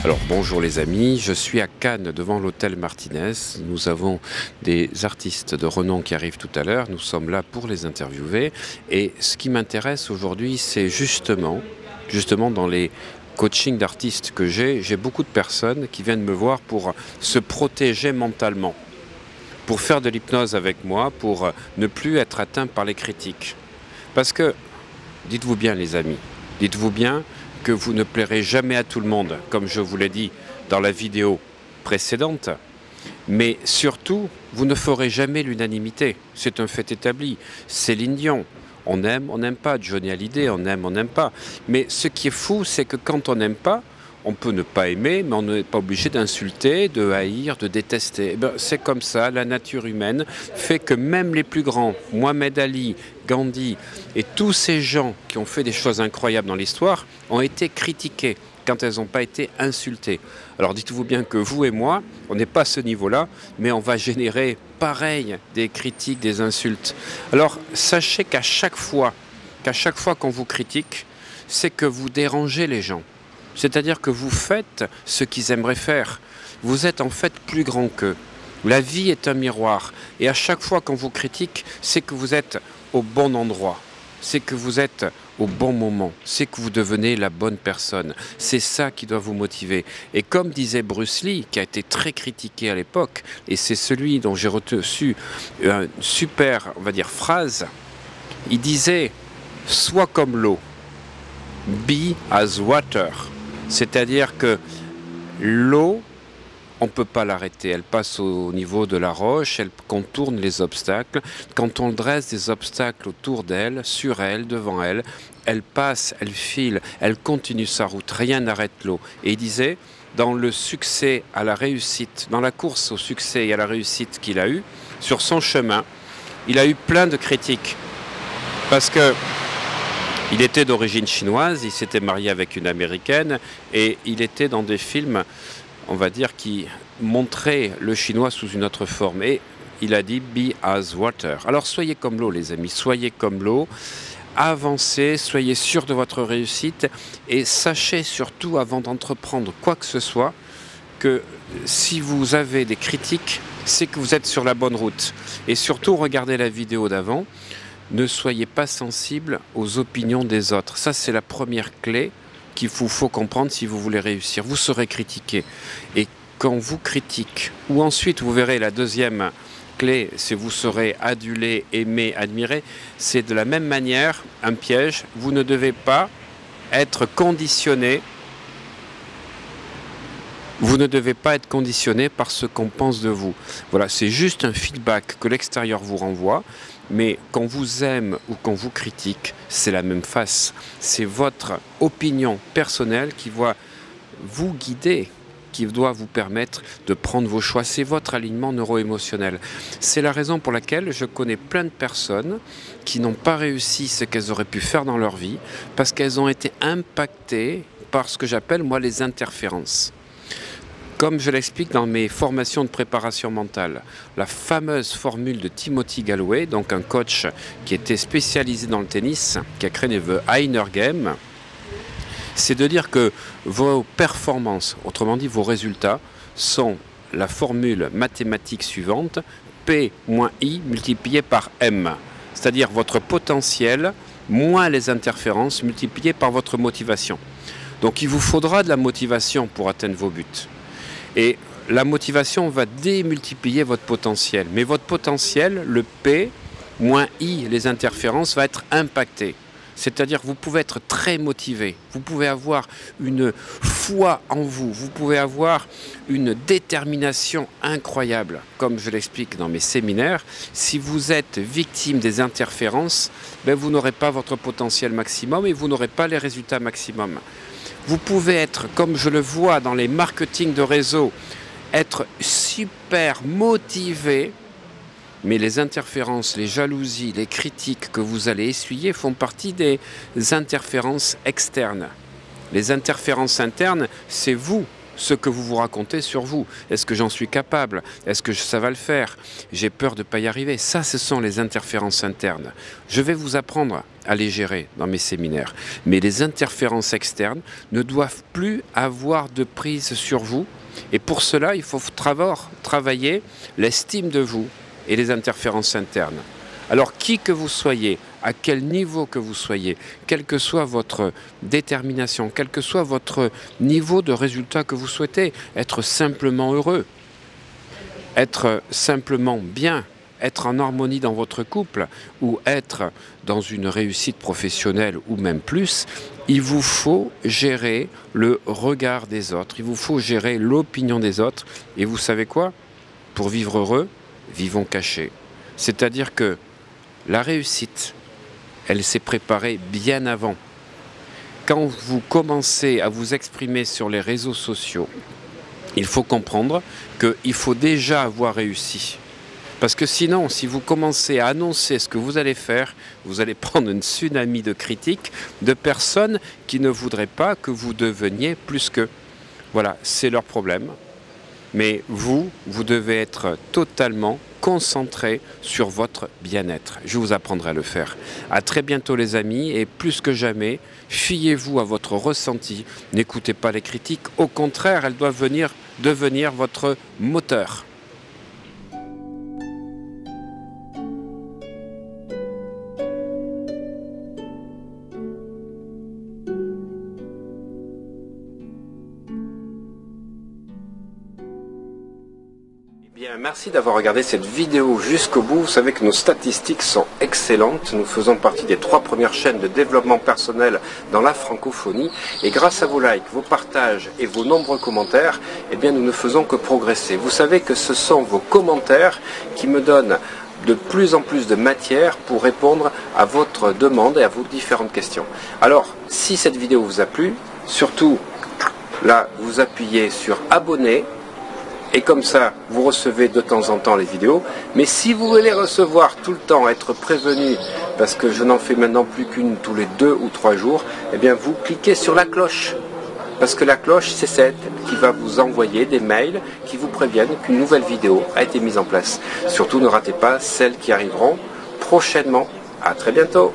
Alors bonjour les amis, je suis à Cannes devant l'hôtel Martinez. Nous avons des artistes de renom qui arrivent tout à l'heure. Nous sommes là pour les interviewer. Et ce qui m'intéresse aujourd'hui, c'est justement dans les coachings d'artistes que j'ai beaucoup de personnes qui viennent me voir pour se protéger mentalement, pour faire de l'hypnose avec moi, pour ne plus être atteint par les critiques. Parce que, dites-vous bien les amis, dites-vous bien que vous ne plairez jamais à tout le monde, comme je vous l'ai dit dans la vidéo précédente, mais surtout, vous ne ferez jamais l'unanimité. C'est un fait établi. Céline Dion, on aime, on n'aime pas. Johnny Hallyday, on aime, on n'aime pas. Mais ce qui est fou, c'est que quand on n'aime pas, on peut ne pas aimer, mais on n'est pas obligé d'insulter, de haïr, de détester. C'est comme ça, la nature humaine fait que même les plus grands, Mohamed Ali, Gandhi et tous ces gens qui ont fait des choses incroyables dans l'histoire ont été critiqués quand elles n'ont pas été insultées. Alors dites-vous bien que vous et moi, on n'est pas à ce niveau-là, mais on va générer pareil des critiques, des insultes. Alors sachez qu'à chaque fois qu'on vous critique, c'est que vous dérangez les gens. C'est-à-dire que vous faites ce qu'ils aimeraient faire. Vous êtes en fait plus grand qu'eux. La vie est un miroir. Et à chaque fois qu'on vous critique, c'est que vous êtes au bon endroit. C'est que vous êtes au bon moment. C'est que vous devenez la bonne personne. C'est ça qui doit vous motiver. Et comme disait Bruce Lee, qui a été très critiqué à l'époque, et c'est celui dont j'ai reçu une super, on va dire, phrase, il disait « Sois comme l'eau, be as water ». C'est-à-dire que l'eau, on ne peut pas l'arrêter. Elle passe au niveau de la roche, elle contourne les obstacles. Quand on dresse des obstacles autour d'elle, sur elle, devant elle, elle passe, elle file, elle continue sa route. Rien n'arrête l'eau. Et il disait, dans le succès à la réussite, dans la course au succès et à la réussite qu'il a eue, sur son chemin, il a eu plein de critiques. Parce que il était d'origine chinoise, il s'était marié avec une américaine et il était dans des films, on va dire, qui montraient le chinois sous une autre forme. Et il a dit « be as water ». Alors soyez comme l'eau les amis, soyez comme l'eau, avancez, soyez sûrs de votre réussite et sachez surtout avant d'entreprendre quoi que ce soit que si vous avez des critiques, c'est que vous êtes sur la bonne route. Et surtout regardez la vidéo d'avant. Ne soyez pas sensible aux opinions des autres. Ça, c'est la première clé qu'il faut comprendre si vous voulez réussir. Vous serez critiqué. Et quand on vous critique, ou ensuite, vous verrez la deuxième clé, c'est vous serez adulé, aimé, admiré. C'est de la même manière un piège. Vous ne devez pas être conditionné. Vous ne devez pas être conditionné par ce qu'on pense de vous. Voilà, c'est juste un feedback que l'extérieur vous renvoie. Mais qu'on vous aime ou qu'on vous critique, c'est la même face. C'est votre opinion personnelle qui va vous guider, qui doit vous permettre de prendre vos choix. C'est votre alignement neuro-émotionnel. C'est la raison pour laquelle je connais plein de personnes qui n'ont pas réussi ce qu'elles auraient pu faire dans leur vie parce qu'elles ont été impactées par ce que j'appelle, moi, les interférences. Comme je l'explique dans mes formations de préparation mentale, la fameuse formule de Timothy Galloway, donc un coach qui était spécialisé dans le tennis, qui a créé The Inner Game, c'est de dire que vos performances, autrement dit vos résultats, sont la formule mathématique suivante, P moins I multiplié par M, c'est-à-dire votre potentiel moins les interférences multipliées par votre motivation. Donc il vous faudra de la motivation pour atteindre vos buts. Et la motivation va démultiplier votre potentiel. Mais votre potentiel, le P, moins I, les interférences, va être impacté. C'est-à-dire que vous pouvez être très motivé, vous pouvez avoir une foi en vous, vous pouvez avoir une détermination incroyable. Comme je l'explique dans mes séminaires, si vous êtes victime des interférences, vous n'aurez pas votre potentiel maximum et vous n'aurez pas les résultats maximum. Vous pouvez être, comme je le vois dans les marketing de réseau, être super motivé, mais les interférences, les jalousies, les critiques que vous allez essuyer font partie des interférences externes. Les interférences internes, c'est vous, ce que vous vous racontez sur vous. Est-ce que j'en suis capable? Est-ce que ça va le faire? J'ai peur de ne pas y arriver. Ça, ce sont les interférences internes. Je vais vous apprendre à les gérer dans mes séminaires. Mais les interférences externes ne doivent plus avoir de prise sur vous. Et pour cela, il faut travailler l'estime de vous et les interférences internes. Alors, qui que vous soyez, à quel niveau que vous soyez, quelle que soit votre détermination, quel que soit votre niveau de résultat que vous souhaitez, être simplement heureux, être simplement bien, être en harmonie dans votre couple ou être dans une réussite professionnelle ou même plus, il vous faut gérer le regard des autres, il vous faut gérer l'opinion des autres. Et vous savez quoi? Pour vivre heureux, vivons cachés. C'est-à-dire que la réussite, elle s'est préparée bien avant. Quand vous commencez à vous exprimer sur les réseaux sociaux, il faut comprendre qu'il faut déjà avoir réussi. Parce que sinon, si vous commencez à annoncer ce que vous allez faire, vous allez prendre une tsunami de critiques de personnes qui ne voudraient pas que vous deveniez plus qu'eux. Voilà, c'est leur problème. Mais vous devez être totalement concentré sur votre bien-être. Je vous apprendrai à le faire. À très bientôt les amis, et plus que jamais, fiez-vous à votre ressenti. N'écoutez pas les critiques, au contraire, elles doivent devenir votre moteur. Merci d'avoir regardé cette vidéo jusqu'au bout. Vous savez que nos statistiques sont excellentes. Nous faisons partie des 3 premières chaînes de développement personnel dans la francophonie. Et grâce à vos likes, vos partages et vos nombreux commentaires, eh bien, nous ne faisons que progresser. Vous savez que ce sont vos commentaires qui me donnent de plus en plus de matière pour répondre à votre demande et à vos différentes questions. Alors, si cette vidéo vous a plu, surtout, là, vous appuyez sur abonner. Et comme ça, vous recevez de temps en temps les vidéos. Mais si vous voulez recevoir tout le temps, être prévenu, parce que je n'en fais maintenant plus qu'une tous les 2 ou 3 jours, eh bien vous cliquez sur la cloche. Parce que la cloche, c'est celle qui va vous envoyer des mails qui vous préviennent qu'une nouvelle vidéo a été mise en place. Surtout, ne ratez pas celles qui arriveront prochainement. À très bientôt.